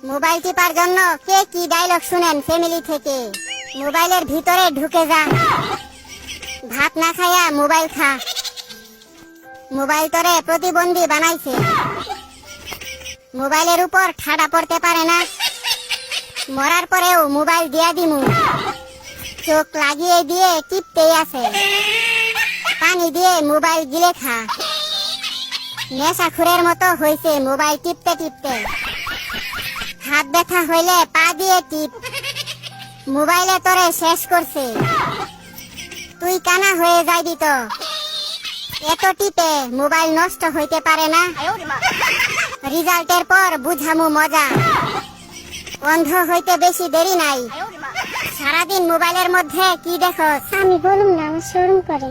Mobile tipper জন্য কে কি dialogue শুনেন ফ্যামিলি থেকে? মোবাইলের ভিতরে ঢুকে যা, ভাত না খাইয়া মোবাইল খা। মোবাইল তোরে প্রতিবন্ধী বানাইছে, মোবাইলের উপর ঠাডা পড়তে পারে না। মরার পরেও মোবাইল দিয়া দিমু, চোখ লাগিয়ে দিয়ে টিপতেই আছে। পানি দিয়ে মোবাইল গিলে খা। নেশাখুরের মতো হইছে মোবাইল টিপতে টিপতে। হাত ব্যথা হইলে পা দিয়ে টিপ, মোবাইলে তোরে শেষ করছে। তুই কানা হয়ে যাইবি তো, এত টিপে মোবাইল নষ্ট হইতে পারে না। রেজাল্টের পর বুঝামু মজা, অন্ধ হইতে বেশি দেরি নাই। সারাদিন মোবাইলের মধ্যে কি দেখো? আমি বলুম না, আমার শরম করে।